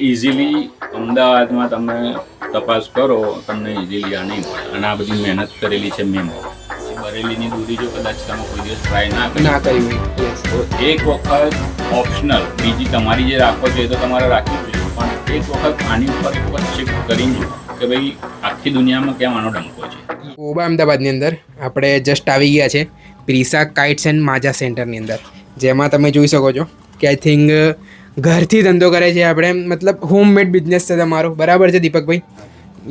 Easily અમદાવાદમાં તમે તપાસ કરો તમને ઇઝીલી આ નહીં મળે અને આ બધી મહેનત કરેલી છે મેં બરેલીની દૂરી જો કદાચ તમે કોઈ દિવસ ટ્રાય ના કરી તો એક વખત ઓપ્શનલ બીજી તમારી જે રાખો છો એ તો તમારે રાખવી જોઈએ પણ એક વખત આની ઉપર શિફ્ટ કરીને કે ભાઈ આખી દુનિયામાં કેમ આનો ડંકો છે. ઓબા અમદાવાદની અંદર આપણે જસ્ટ આવી ગયા છે પ્રિસા કાઇટ્સ એન્ડ માજા સેન્ટરની અંદર, જેમાં તમે જોઈ શકો છો કે આઈ થિંક ઘરથી ધંધો કરે છે આપણે, મતલબ હોમમેડ બિઝનેસ છે તમારો, બરાબર છે દીપકભાઈ?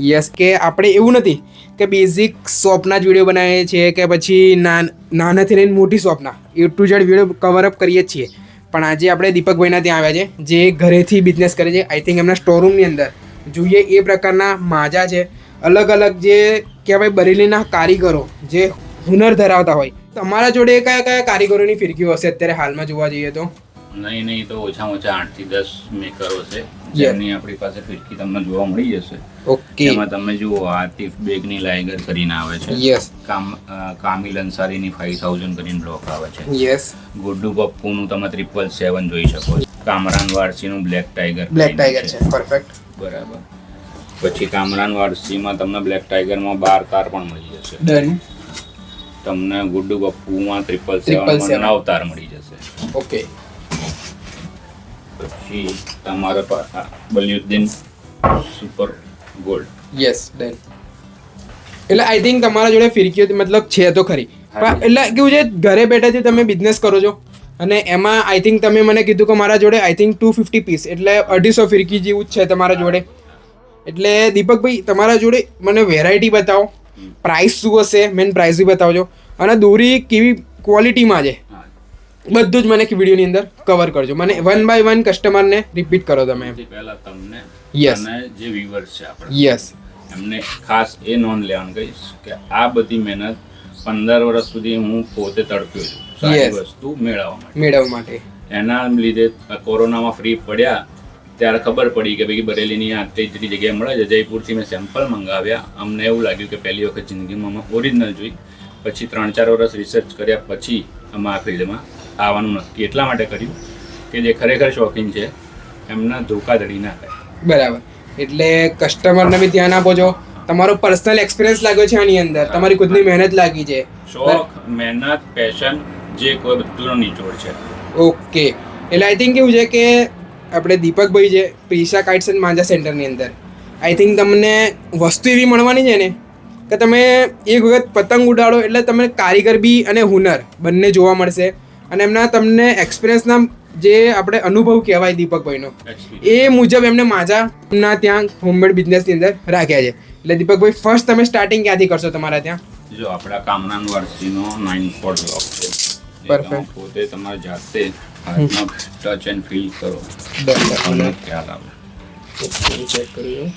યસ. કે આપણે એવું નથી કે બેઝિક શોપના જ વિડીયો બનાવીએ છીએ કે પછી નાનાથી લઈને મોટી શોપના A to Z video cover up કરીએ જ છીએ, પણ આજે આપણે દીપકભાઈના ત્યાં આવ્યા છે જે ઘરેથી બિઝનેસ કરે છે. આઈ થિંક એમના સ્ટોરૂમની અંદર જોઈએ એ પ્રકારના માજા છે, અલગ અલગ જે કહેવાય બરેલીના કારીગરો જે હુનર ધરાવતા હોય. તમારા જોડે કયા કયા કારીગરોની ફિરકીઓ હશે અત્યારે હાલમાં જોવા જઈએ તો? નહીં તો ઓછામાં ઓછા 8 થી 10 મેકરો છે જેમની આપણી પાસે ફિરકી તમને જોવા મળી જશે. ઓકે. એમાં તમે જુઓ આતિફ બેગની લાઇગર કરીને આવે છે. યસ. કામિલ અંસારીની 5000 કરીને બ્લોક આવે છે. યસ. ગુડ્ડુ પપ્પુનું તમે 777 જોઈ શકો છો. કામરાન વારસીનું બ્લેક ટાઈગર છે. પરફેક્ટ. બરાબર. પછી કામરાન વારસીમાં તમને બ્લેક ટાઈગરમાં 12 તાર પણ મળી જશે. ડન. તમને ગુડ્ડુ પપ્પુમાં 777 9 તાર મળી જશે. ઓકે. પછી તમારા બલિયુદ્દીન સુપર ગોલ્ડ. યસ. ડન. એટલે આઈ થિંક તમારા જોડે ફિરકીઓ મતલબ છે તો ખરી, પણ એટલે કેવું છે ઘરે બેઠાથી તમે બિઝનેસ કરો છો અને એમાં આઈ થિંક તમે મને કીધું કે મારા જોડે આઈ થિંક 250 પીસ એટલે 250 ફિરકી જેવું જ છે તમારા જોડે. એટલે દીપકભાઈ તમારા જોડે મને વેરાયટી બતાવો, પ્રાઇસ શું હશે, મેન પ્રાઇસ બી બતાવજો અને દોરી કેવી ક્વોલિટીમાં છે બધું જ મને વિડીયોની અંદર કવર કરજો. મને 1 by 1 કસ્ટમરને રિપીટ કરો તમે. પહેલા તમને યસ અને જે વ્યુઅર્સ છે આપણે યસ એમને ખાસ એ નોંધ લેવાનું કહીશ કે આ બધી મહેનત 15 વર્ષ સુધી હું પોતે તડપ્યો છું સારી વસ્તુ મેળવવા માટે. એના લીધે કોરોનામાં ફ્રી પડ્યા ત્યારે ખબર પડી કે ભાઈ બરેલીની આ તેજરી જગ્યાએ મળે છે. જયપુરથી મેં સેમ્પલ મંગાવ્યા, અમને એવું લાગ્યું કે પહેલી વખત જિંદગીમાં અમે ઓરિજિનલ જોઈ. પછી 3-4 વર્ષ રિસર્ચ કર્યા પછી અમે આ ફિલ્ડમાં આવવાનું નક્કી એટલા માટે કર્યું કે જે ખરેખર શોખીન છે એમના ધોકાધડી ના થાય. બરાબર. એટલે કસ્ટમરને બી ધ્યાન આપો છો, તમારો પર્સનલ એક્સપિરિયન્સ લાગ્યો છે આની અંદર, તમારી ખુદની મહેનત લાગી છે, શોખ, મહેનત, પેશન જે કોઈ બધુંનો નિચોડ છે. ઓકે. એટલે આઈ થિંક કેવું છે કે આપણે દીપકભાઈ છે પ્રિસા કાઇટ્સ એન્ડ માજા સેન્ટરની અંદર આઈ થિંક તમને વસ્તુ એવી મળવાની છે ને કે તમે એક વખત પતંગ ઉડાડો એટલે તમને કારીગર બી અને હુનર બંને જોવા મળશે અને એમના તમને એક્સપિરિયન્સના જે આપણે અનુભવ કહેવાય દીપકભાઈનો એ મુજબ એમને માજાના ત્યાં હોમમેડ બિઝનેસની અંદર રાખ્યા છે. એટલે દીપકભાઈ ફર્સ્ટ તમે સ્ટાર્ટિંગ ક્યાંથી કરશો તમારા ત્યાં? જો આપણા કામરાન વારસીનો 9 ફોટ બ્લોક છે. પરફેક્ટ. પોતે તમારે જાતે હાથમાં ટચ એન્ડ ફીલ કરો તમને ખ્યાલ આવે. ચેક કર્યું.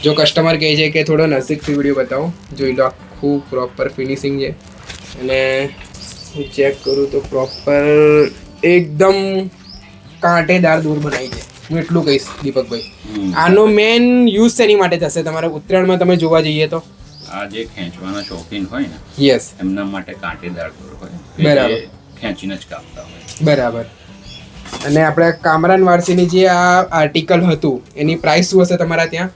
જો કસ્ટમર કહે છે કે થોડો નજીકથી વિડીયો બતાવો, જોઈ લો આખું પ્રોપર ફિનિશિંગ છે અને હું ચેક કરું તો પ્રોપર એકદમ કાંટેદાર દૂર બનાવી છે. હું એટલું કહીશ દીપકભાઈ. આનો મેન યુઝ શેની માટે થશે તમારે ઉત્તરાયણમાં તમે જોવા જઈએ તો? આ જે ખેંચવાના શોખીન હોય ને યસ એમના માટે કાંટેદાર દોર હોય, બરાબર, ખેંચીને જ કાપતા હોય. બરાબર. અને આપણે કામરાન વારસીની જે આ આર્ટિકલ હતું એની પ્રાઇસ શું હશે તમારા ત્યાં?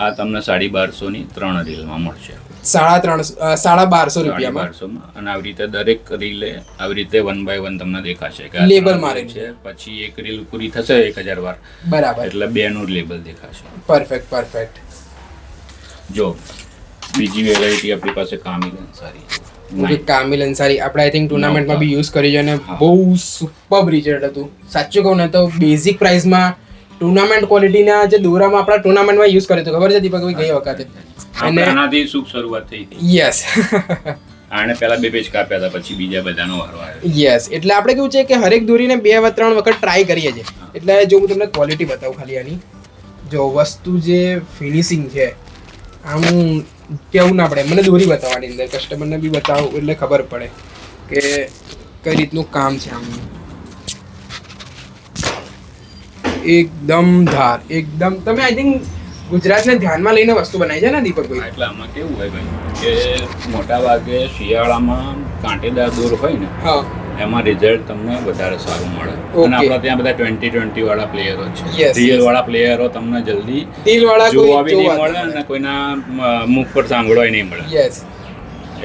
આ તમને 1250 ની 3 રીલમાં મળશે. 1250 રૂપિયામાં. અને આવી રીતે દરેક રીલે આવી રીતે 1 by 1 તમને દેખાશે કે લેબલ મારેલું છે. પછી એક રીલ પૂરી થશે 1000 વાર, બરાબર, એટલે 2 નું લેબલ દેખાશે. Perfect perfect. જો બીજી વેરાયટી આપણી પાસે કામિલ અંસારી. કામિલ અંસારી આપણે આઈ થિંક ટુર્નામેન્ટમાં બી યુઝ કરી છે અને બહુ સુપર રિઝલ્ટ હતું. સાચું કહું ને તો બેઝિક પ્રાઇસમાં ટુર્નામેન્ટ ક્વોલિટીના જે દોરામાં આપણા ટુર્નામેન્ટમાં યુઝ કર્યું હતું, ખબર છે દીપકભાઈ ગઈ વખતે? અને આનાથી શુભ શરૂઆત થઈ હતી. યસ. આને પહેલા 2 પેજ કાપ્યા હતા, પછી બીજા બધાનો વારો આવ્યો. યસ. એટલે આપણે કેવું છે કે હરેક દોરીને 2-3 વખત ટ્રાય કરીએ છીએ. એટલે જો હું તમને ક્વોલિટી બતાવું ખાલી આની, જો વસ્તુ જે ફિનિશિંગ છે આમ કેવું ના પડે, મને દોરી બતાવવાની અંદર કસ્ટમરને બી બતાવું એટલે ખબર પડે કે કઈ રીતનું કામ છે આમનું. એકદમ ધાર, એકદમ તમે આઈ થિંક ગુજરાતને ધ્યાનમાં લઈને વસ્તુ બનાવી છે ને દીપકભાઈ? એટલે આમાં કેવું હોય ભાઈ કે મોટા ભાગે શિયાળામાં કાંટેદાર દોર હોય ને હા એમાં રિઝલ્ટ તમને વધારે સારું મળે. Okay. અને આપણા ત્યાં બધા 20-20 વાળા પ્લેયરો છે. Yes, reel yes. વાળા પ્લેયરો તમને જલ્દી દિલવાળા જોવા બી કોઈ નહીં જોવા મળે નહીં અને કોઈના મુખ પર સાંભળવાય નહીં મળે. યસ,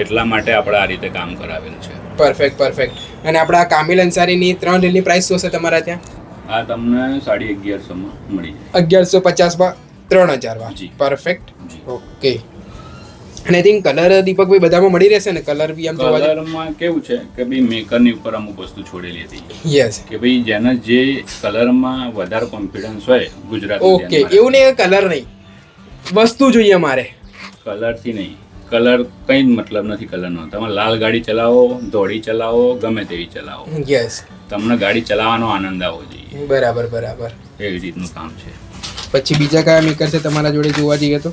એટલા માટે આપણે આ રીતે કામ કરાવેલ છે. પરફેક્ટ. અને આપણા કામિલ અંસારીની 3 રીલની પ્રાઇસ શું છે તમારા ત્યાં? આ તમને 1150 માં મળી જાય. 1150 માં 3000 માં. જી. પરફેક્ટ. જી. ઓકે. અને આઈ થિંક કલર દીપકભાઈ બધામાં મળી રહેશે ને? કલર બી આમ જોવા જઈએ કલરમાં કેવું છે કે ભાઈ મેકરની ઉપર અમુક વસ્તુ છોડેલી હતી યસ. કે ભાઈ જેને જે કલરમાં વધારે કોન્ફિડન્સ હોય ગુજરાતી ઓકે, એવું નહીં કલર નહીં, વસ્તુ જોઈએ મારે. કલરથી નહીં, કલર કંઈ જ મતલબ નથી કલરનો. તમે લાલ ગાડી ચલાવો, ધોળી ચલાવો, ગમે તેવી ચલાવો, યસ, તમને ગાડી ચલાવવાનો આનંદ આવવો જોઈએ. બરાબર. એવી રીતનું કામ છે. પછી બીજા કયા મેકર છે તમારા જોડે જોવા જઈએ તો?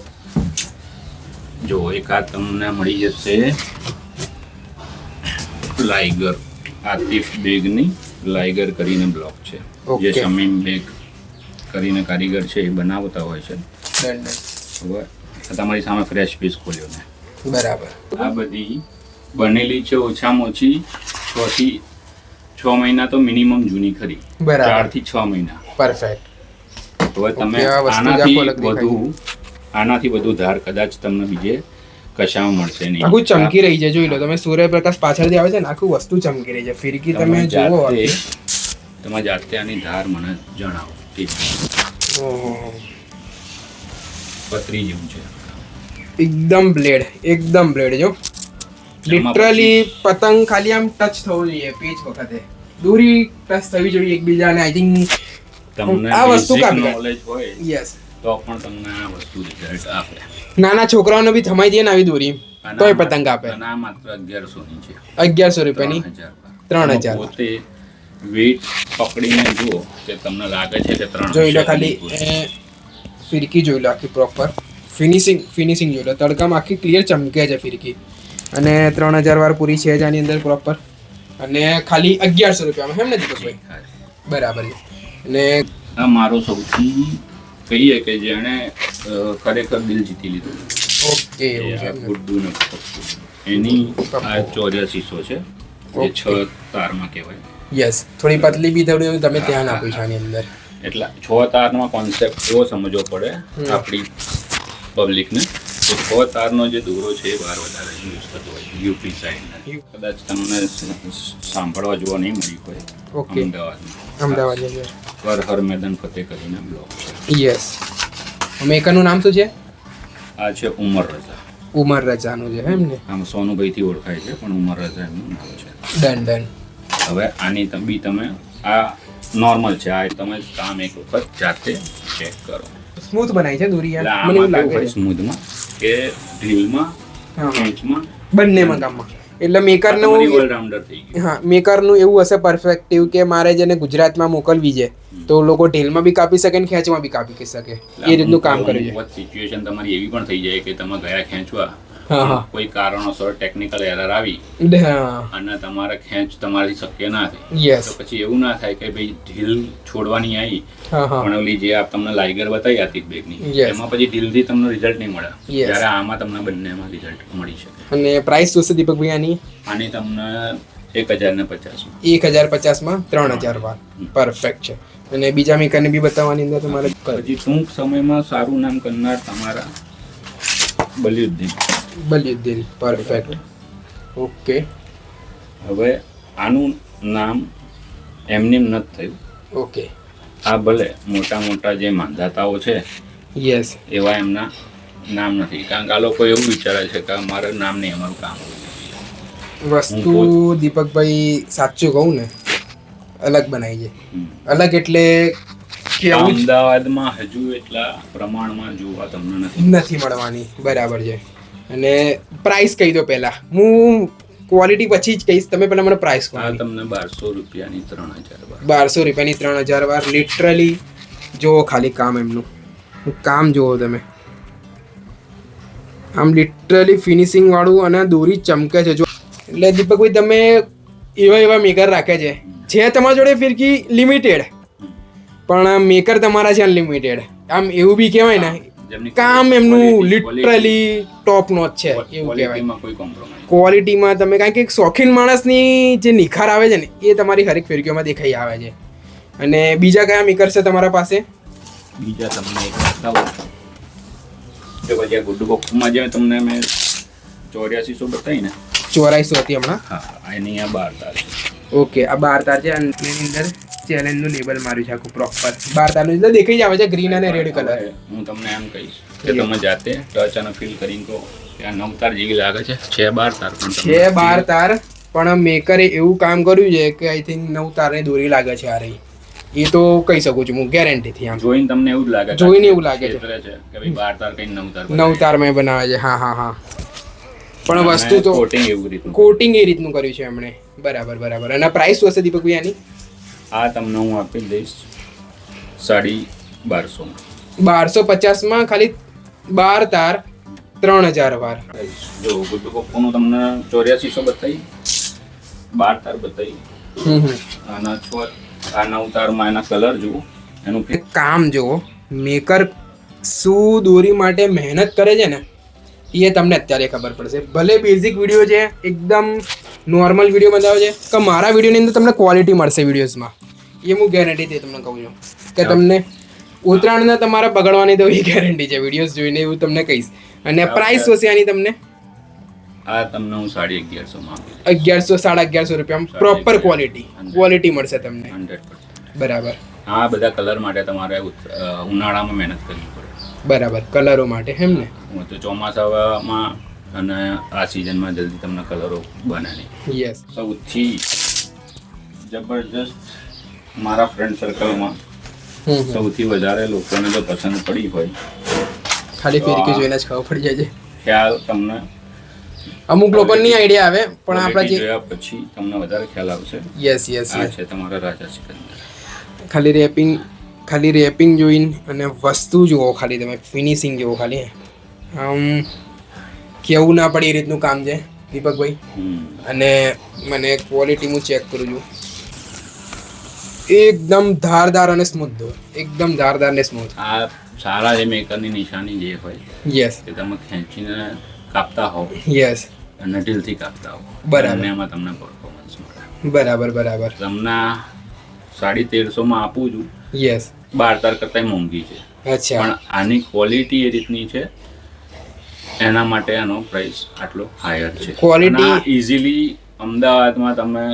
જો એકાદ તમને મળી જશે લાઇગર, આતિફ બેગની લાઇગર કરીને બ્લોક છે. Okay. જે શમીમ બેગ કરીને કારીગર છે એ બનાવતા હોય છે. ડન. હવે આ તમારી સામે ફ્રેશ પીસ ખોલ્યો ને, બરાબર. આ બધી બનેલી છે ઓછામાં ઓછી 6 થી 6 મહિના તો મિનિમમ જૂની ખરી. બરાબર. 4 થી 6 મહિના. પરફેક્ટ. હવે તમે Okay, આ વસ્તુ જ આનાથી આખો અલગ દેખાય આનાથી વધુ ધાર કદાચ તમને બીજે કશામાં મળશે નહીં. આખું ચમકી રહી છે, જોઈ લો તમે. સૂર્યપ્રકાશ પાછળથી આવે છે ને, આખું વસ્તુ ચમકી રહી છે. ફિરકી તમે જુઓ. તમે જાતે આની ધાર મને જણાવો. ઠીક. ઓહો. પતરી જેવું છે. એકદમ બ્લેડ જો. લિટરલી પતંગ ખાલી આમ ટચ થવું જોઈએ પેચ વખતે, દૂરી ટચ થવી જોઈએ એકબીજાને. આઈ થિંક તમને આ વસ્તુ કામ કરે. નોલેજ હોય યસ. તો પણ તમને આ વસ્તુ રિઝલ્ટ આપે. નાના છોકરાઓને બી થમાઈ દઈએ ને આવી દોરી, તોય પતંગ આપે. અને આ માત્ર 1100 ની છે. 1100 રૂપિયાની 3000. 3000. પોતે વેઇટ પકડીને જુઓ કે તમને લાગે છે કે 300 જોઈ લો ખાલી ફિરકી જોઈ લો આખી પ્રોપર. ફિનિશિંગ જોઈ લો, તડકામાં આખી ક્લિયર ચમકે છે ફિરકી. અને 3000 વાર પૂરી છે જ આની અંદર પ્રોપર. અને ખાલી 1100 રૂપિયામાં, એમ ને દીપકભાઈ? બરાબર છે. અને આ મારો સૌથી કહીએ કે જેણે ખરેખર દિલ જીતી લીધું. ઓકે, એવું છે. ગુડ્ડુ ને પપ્પુ. એની આ 8400 છે, જે 6 તારમાં કહેવાય. યસ, થોડી પતલી બી થોડી તમે ધ્યાન આપ્યું છે આની અંદર. એટલે 6 તારમાં કોન્સેપ્ટ એવો સમજવો પડે આપણી પબ્લિકને કે 6 તારનો જે દોરો છે એ બહાર વધારે યુઝ થતો હોય યુપી સાઈડના. કદાચ તમને સાંભળવા જોવા નહીં મળી હોય. ઓકે. અમદાવાદ છે. પર હર મેદાન ફતેહ કરીને બ્લોક છે. યસ. મેકરનું નામ શું છે? આ છે ઉમર રઝા. ઉમર રજાનું છે એમ ને? આમ સોનુભાઈથી ઓળખાય છે પણ ઉમર રઝા એમનું નામ છે. ડન. હવે આની તમે આ નોર્મલ છે, આ તમે કામ એક વખત જાતે ચેક કરો. સ્મૂથ બનાવી છે દોરી યાર, એટલે મને એવું આમાં કેવું લાગે હોય છે. સ્મૂથમાં કે ઢીલમાં હા. ખેંચમાં બંનેમાં કામમાં. એટલે તમારી મેકરનું ઓલરાઉન્ડર થઈ ગયું. હા, મેકરનું એવું હશે પરફેક્ટિવ કે મારે જેને ગુજરાતમાં મોકલવી છે તો લોકો ઢેલમાં બી કાપી શકે ને ખેંચમાં બી કાપી શકે, એ રીતનું કામ કર્યું છે. સિચ્યુએશન તમારી એવી પણ થઈ જાય કે તમે ગયા ખેંચવા, હા. કોઈ કારણોસર ટેકનિકલ એરર આવી હા. અને તમારે ખેંચ તમારાથી શક્ય ના થઈ, યસ. તો પછી એવું ના થાય કે ભાઈ ઢીલ છોડવાની આવી હા. પણ ઓલી જે આપ તમને લાઇગર બતાવી આતી બેગની, Yes. એમાં પછી ઢીલથી તમને રિઝલ્ટ નહીં મળે. Yes. જ્યારે આમાં તમને બંનેમાં રિઝલ્ટ મળી શકે. અને પ્રાઇસ શું છે દીપકભાઈ આની? આની તમને 1050 1050 માં 3000 વાર. પરફેક્ટ છે. અને બીજા મેકરને બી બતાવવાની અંદર તમારે પછી ટૂંક સમયમાં સારું નામ કરનાર તમારા બલિયુદ્દીન. પરફેક્ટ. ઓકે. હવે આનું નામ એમનેમ નથી થયું. ઓકે. આ ભલે મોટા જે માંધાતાઓ છે યસ. એવા એમના નામ નથી, કારણ કે આ લોકો એવું વિચારે છે કે અમારું નામ નહીં, અમારું કામ. વસ્તુ દીપકભાઈ સાચું કહું ને, અલગ બનાવી છે. અલગ એટલે કેવું અમદાવાદમાં હજુ એટલા પ્રમાણમાં જોવા તમને નથી મળવાની. બરાબર છે. અને પ્રાઇસ કહી દો પહેલા, હું ક્વોલિટી પછી જ કહીશ. તમે પહેલા મને પ્રાઇસ કહો. આ તમને 1200 રૂપિયાની 3000 વાર. 1200 રૂપિયાની 3000 વાર. લિટરલી જુઓ ખાલી કામ એમનું, કામ જુઓ તમે. આમ લિટરલી ફિનિશિંગ વાળું અને દોરી ચમકે છે જો. એટલે દીપકભાઈ તમે એવા મેકર રાખે છે તમારા જોડે ફિરકી લિમિટેડ, પણ મેકર તમારા છે અનલિમિટેડ. આમ એવું બી કહેવાય ને જેમની કામ એમનું quality- લિટરલી ટોપ નોચ છે એવું કહેવાય. ક્વોલિટીમાં કોઈ કોમ્પ્રોમાઇઝ. ક્વોલિટીમાં તમે કારણ કે એક શોખીન માણસની જે નિખાર આવે છે ને એ તમારી હરેક ફિરકીઓમાં દેખાઈ આવે છે. અને બીજા કયા મેકર છે તમારા પાસે? બીજા તમને એક બતાવું જો પછી આ ગુડ્ડુ પપ્પુમાં જે તમને મેં 8400 બતાવી ને 8400 હતી હમણાં. હા એની આ 12 તાર છે. ઓકે, આ 12 તાર છે અને એની અંદર ચેલેન્જનું લેબલ માર્યું છે આખું પ્રોપર 12 તારનું એટલે દેખાઈ જ આવે છે ગ્રીન અને રેડ કલર. હવે હું તમને એમ કહીશ કે તમે જાતે ટચ અને ફીલ કરીને કહો કે આ 9 તાર જેવી લાગે છે 12 તાર પણ છે 12 તાર પણ મેકરે એવું કામ કર્યું છે કે આઈ થિંક 9 તારની દોરી લાગે છે આ રહી. એ તો કહી શકું છું હું ગેરંટીથી. આમ જોઈને તમને એવું જ લાગે જોઈને એવું લાગે છે કે ભાઈ 12 તાર કઈ 9 તાર 9 તારમાં બનાવે છે. હા પણ વસ્તુ તો કોટિંગ એવું રીતનું કોટિંગ એ રીતનું કર્યું છે એમણે. બરાબર. અને પ્રાઇસ શું હશે દીપકભાઈ આની? આ તમને હું આપી દઈશ 1250 1250 ખાલી 12 તાર 3000 વાર. જો ગુડ્ડુ પપ્પુનું તમને 8400 બતાવી 12 તાર બતાવી આના 6 આ 9 તારમાં એના કલર જુઓ એનું કામ જુઓ મેકર શું દોરી માટે મહેનત કરે છે ને એ તમને અત્યારે ખબર પડશે. ભલે બેઝિક વિડીયો છે એકદમ નોર્મલ વિડીયો બનાવે છે કે મારા વિડીયોની અંદર તમને ક્વોલિટી મળશે વિડીયોઝમાં એ હું ગેરંટીથી તમને કહું છું કે તમને ઉત્તરાયણના તમારા બગડવાની તો એ ગેરંટી છે વિડીયોઝ જોઈને એવું તમને કહીશ. અને પ્રાઇસ શું છે આની તમને? આ તમને હું 1150 માં આપીશ. 1100 રૂપિયામાં પ્રોપર ક્વોલિટી મળશે તમને. 100%. બરાબર. આ બધા કલર માટે તમારે ઉનાળામાં મહેનત કરવી પડે. બરાબર, કલરો માટે એમ ને? હું તો ચોમાસામાં અને આ સિઝનમાં જલ્દી તમને કલરો બને નહીં. યસ. સૌથી જબરજસ્ત મારા ફ્રેન્ડ સર્કલમાં સૌથી વધારે લોકોને જો પસંદ પડી હોય ખાલી ફિરકી જોઈને જ ખબર પડી જાય છે. ખ્યાલ તમને અમુક લોકોની આઈડિયા આવે પણ આપણા જે જોયા પછી તમને વધારે ખ્યાલ આવશે. યસ આ છે તમારા રાજા સિકંદર. ખાલી રેપિંગ જોઈને અને વસ્તુ જુઓ, ખાલી તમે ફિનિશિંગ જુઓ, ખાલી આમ કેવું ના પડે એ રીતનું કામ છે દીપકભાઈ. અને મને ક્વોલિટી હું ચેક કરું છું એકદમ ધારદાર અને સ્મૂથ. એકદમ ધારદાર ને સ્મૂથ. આ સારા જે મેકરની નિશાની જે હોય યસ કે તમે ખેંચીને કાપતા હોવ યસ અને ઢીલથી કાપતા હોવ બરાબર. એમાં તમને પરફોર્મન્સ મળે. બરાબર. તમને 1350 માં આપું છું. યસ. 12 તાર કરતાં મોંઘી છે અચ્છા. પણ આની ક્વોલિટી એ રીતની છે એના માટે આનો પ્રાઇસ આટલો હાયર છે. Quality- ઇઝીલી અમદાવાદમાં તમે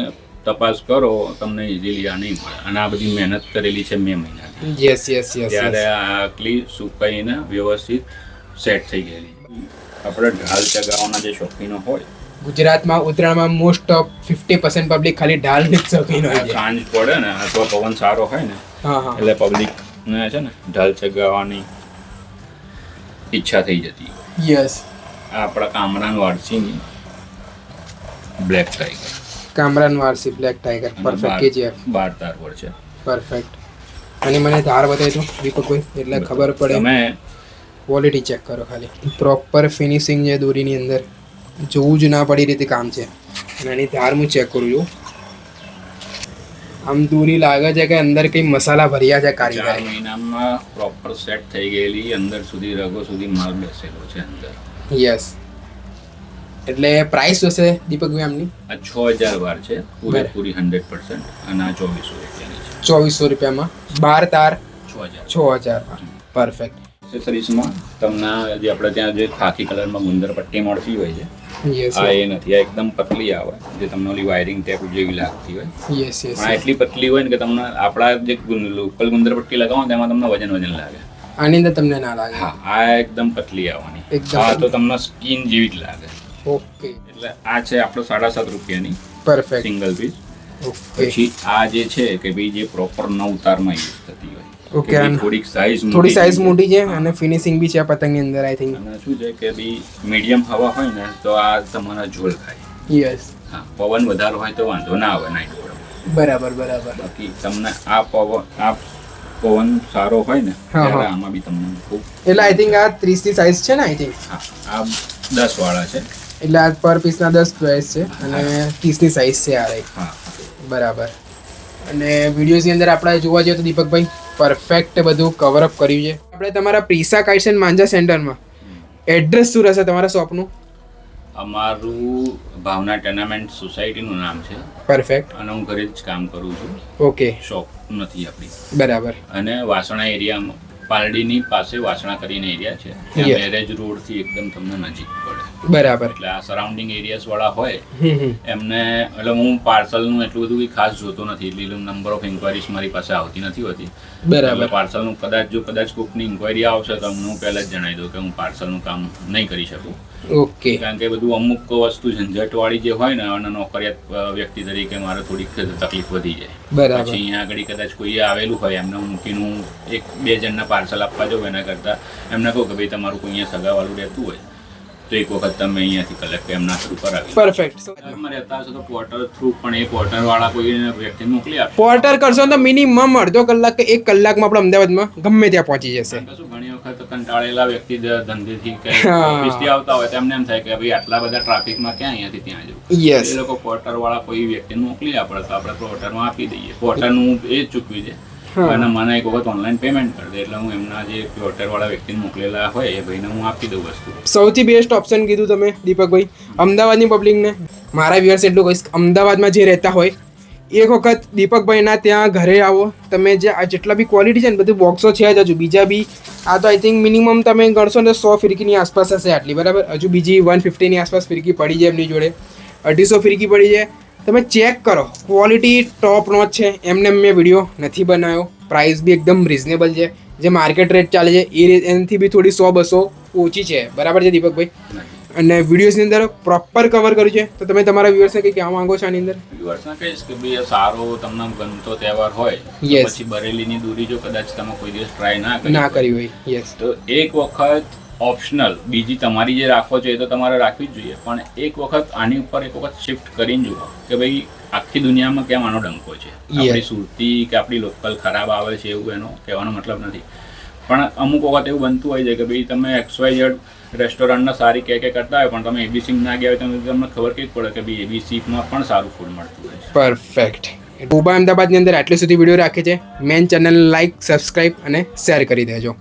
તપાસ કરો તમને ઇઝીલી આ નહીં મળે. અને આ બધી મહેનત કરેલી છે મે મહિનાની. યસ. ત્યારે આ આટલી સુકાઈને વ્યવસ્થિત સેટ થઈ ગયેલી. આપણે ઢાલ ચગાવવાના જે શોખીનો હોય ગુજરાતમાં ઉત્તરાયણમાં મોસ્ટ ઓફ 50% પબ્લિક ખાલી ઢાલની જ શોખીન હોય છે. સાંજ પડે ને અથવા પવન સારો હોય ને હા. એટલે પબ્લિક ને છે ને ઢાલ ચગાવવાની ઈચ્છા થઈ જતી. યસ. આ આપણા કામરાન વારસીની black tiger. Kamran Warsi black tiger. Perfect KGF. 12 તાર પર છે. પરફેક્ટ. અને મને ધાર બતાવી દો દીપકભાઈ એટલે ખબર પડે. તમે ક્વોલિટી ચેક કરો ખાલી. પ્રોપર ફિનિશિંગ છે દોરીની અંદર, જોવું જ ના પડી રીતે કામ છે. અને એની ધાર હું ચેક કરું છું. આમ દોરી લાગે છે કે અંદર કંઈ મસાલા ભર્યા છે 4 કારીગર. મહિનામાં પ્રોપર સેટ થઈ ગયેલી અંદર સુધી રગો સુધી માલ બેસેલો છે અંદર. યસ. એટલે પ્રાઇસ હશે દીપકભાઈ આમની? આ 6000 વાર છે પૂરેપૂરી 100% અને આ 2400 રૂપિયાની છે. 2400 રૂપિયામાં 12 તાર 6000. 6000. પરફેક્ટ. એક્સેસરીઝમાં તમને જે આપણે ત્યાં જે ખાકી કલરમાં ગુંદર પટ્ટી મળતી હોય છે યસ આ એ નથી. આ એકદમ પતલી આવે જે તમને ઓલી વાયરિંગ ટેપ જેવી લાગતી હોય. યસ. પણ આ એટલી પતલી હોય ને કે તમને આપણા જે લોકલ ગુંદર પટ્ટી લગાવો ને તેમાં તમને વજન લાગે. આની અંદર તમને ના લાગે? હા, આ એકદમ પતલી આવવાની. એકદમ આ તો તમને સ્કિન જેવી જ લાગે. ઓકે. એટલે આ છે આપણો 7.5 રૂપિયાની પરફેક્ટ. Single piece. ઓકે. પછી આ જે છે કે ભાઈ જે પ્રોપર 9 તારમાં યુઝ થતી હોય. ઓકે. કે ભાઈ થોડીક થોડી સાઈઝ મોટી છે અને ફિનિશિંગ બી છે આ પતંગની અંદર આઈ થિંક. અને શું છે કે ભાઈ મીડિયમ હવા હોય ને તો આ તમારા ઝોલ ખાય. યસ. હા, પવન વધારે હોય તો વાંધો ના આવે નાઈટ પર. બરાબર. બાકી તમને આ પવન સારો હોય ને ત્યારે આમાં બી તમને ખૂબ. એટલે આઈ થિંક આ 30 ની સાઈઝ છે ને આઈ થિંક. હા, આ 10 વાળા છે. એટલે આ પર પીસના 10 પ્રાઇસ છે અને 30 ની સાઈઝ છે આ રહી. હા. બરાબર. અને વિડીયોઝની અંદર આપણે જોવા જઈએ તો દીપકભાઈ પરફેક્ટ બધું કવર અપ કર્યું છે. આપણે તમારા પ્રીસા કાઇટ્સ એન્ડ માંજા સેન્ટરમાં એડ્રેસ શું રહેશે તમારા શોપનું? અમારું ભાવના ટેનામેન્ટ સોસાયટીનું નામ છે. પરફેક્ટ. અને હું ઘરે જ કામ કરું છું. ઓકે. શોપ નથી આપણી. બરાબર. અને વાસણા એરિયામાં પાલડીની પાસે વાસણા કરીને એરિયા છે, ત્યાં મેરેજ રોડ થી એકદમ તમને નજીક પડે. બરાબર. એટલે આ સરાઉન્ડિંગ એરિયાસ વાળા હોય એમને, એટલે હું પાર્સલનું એટલું બધું ખાસ જોતો નથી, એટલે નંબર ઓફ ઇન્ક્વાયરીઝ મારી પાસે આવતી નથી હોતી. બરાબર. પાર્સલનું કદાચ કોઈકની ઇન્ક્વાયરી આવશે તો હું પહેલા જ જણાવી દઉં કે હું પાર્સલનું કામ નહીં કરી શકું. ઓકે. કારણ કે બધું અમુક વસ્તુ ઝંઝટવાળી જે હોય ને, અને નોકરિયાત વ્યક્તિ તરીકે મારે થોડીક તકલીફ વધી જાય. બરાબર. પછી અહીંયા આગળ કદાચ કોઈ આવેલું હોય એમને મૂકીને હું 1-2 જણના પાર્સલ આપવા જાઉં, એના કરતાં એમને કહું કે ભાઈ તમારું કોઈ અહીંયા સગાવાળું રહેતું હોય તો એક વખત તમે અહીંયાથી કલેક્ટ એમના થ્રુ કરાવી. પરફેક્ટ. રહેતા હશે તો પોર્ટર થ્રુ પણ એ પોર્ટરવાળા કોઈ વ્યક્તિ મોકલી આપે. પોર્ટર કરશો તો મિનિમમ અડધો કલાક કે 1 કલાકમાં આપણે અમદાવાદમાં ગમે ત્યાં પહોંચી જશે. ઘણી વખત કંટાળેલા વ્યક્તિ ધંધેથી કે ઓફિસથી આવતા હોય તો એમને એમ થાય કે ભાઈ આટલા બધા ટ્રાફિકમાં ક્યાં અહીંયાથી ત્યાં જવું. યસ. એ લોકો પોર્ટરવાળા કોઈ વ્યક્તિને મોકલી આપે તો આપણે પોર્ટરમાં આપી દઈએ. પોર્ટરનું એ જ ચૂકવી દે અને મને એક વખત ઓનલાઈન પેમેન્ટ કરી દે, એટલે હું એમના જે પોર્ટરવાળા વ્યક્તિને મોકલેલા હોય એ ભાઈને હું આપી દઉં વસ્તુ. સૌથી બેસ્ટ ઓપ્શન કીધું તમે દીપકભાઈ. અમદાવાદની પબ્લિકને મારા વ્યુઅર્સ એટલું કહીશ, અમદાવાદમાં જે રહેતા હોય એક વખત દીપકભાઈના ત્યાં ઘરે આવો. તમે જે આ જેટલા બી ક્વોલિટી છે ને બધું બોક્સો છે જ, હજુ બીજા બી આ તો આઈ થિંક મિનિમમ તમે ગણશો ને 100 ફિરકીની આસપાસ હશે આટલી, બરાબર. હજુ બીજી 150ની આસપાસ ફિરકી પડી જાય એમની જોડે, 250 ફિરકી પડી જાય. તમે ચેક કરો, ક્વોલિટી ટોપ નોચ છે. એમને મેં વિડીયો નથી બનાવ્યો, પ્રાઇસ બી એકદમ રિઝનેબલ છે. જે માર્કેટ રેટ ચાલે છે એનાથી બી થોડી 100-200 ઓછી છે, બરાબર છે દીપકભાઈ. અને વિડીયોઝની અંદર પ્રોપર કવર કર્યું છે. તો તમે તમારા વ્યુઅર્સને કંઈ કહેવા માંગો છો આની અંદર? વ્યુઅર્સને કહીશ કે ભાઈ સારો તમને ગમતો તહેવાર હોય, પછી બરેલીની દૂરી જો કદાચ તમે કોઈ દિવસ ટ્રાય ના કરી હોય, યસ, તો એક વખત ઓપ્શનલ બીજી તમારી જે રાખો છો એ તો તમારે રાખવી જ જોઈએ, પણ એક વખત આની ઉપર એક વખત શિફ્ટ કરીને જુઓ કે ભાઈ આખી દુનિયામાં કેમ આનો ડંકો છે. આપણી સુરતી કે આપણી લોકલ ખરાબ આવે છે એવું એનો કહેવાનો મતલબ નથી, પણ અમુક વખત એવું બનતું હોય છે કે ભાઈ તમે XYZ રેસ્ટોરન્ટના સારી કે કરતા હોય પણ તમે એબીસી ના ગયા હોય તો તમને ખબર કંઈક પડે કે ભાઈ એબીસીમાં પણ સારું ફૂડ મળતું હોય છે. પરફેક્ટ. ઉભા અમદાવાદની અંદર આટલી સુધી વિડીયો રાખે છે. મેન ચેનલ લાઈક, સબસ્ક્રાઈબ અને શેર કરી દેજો.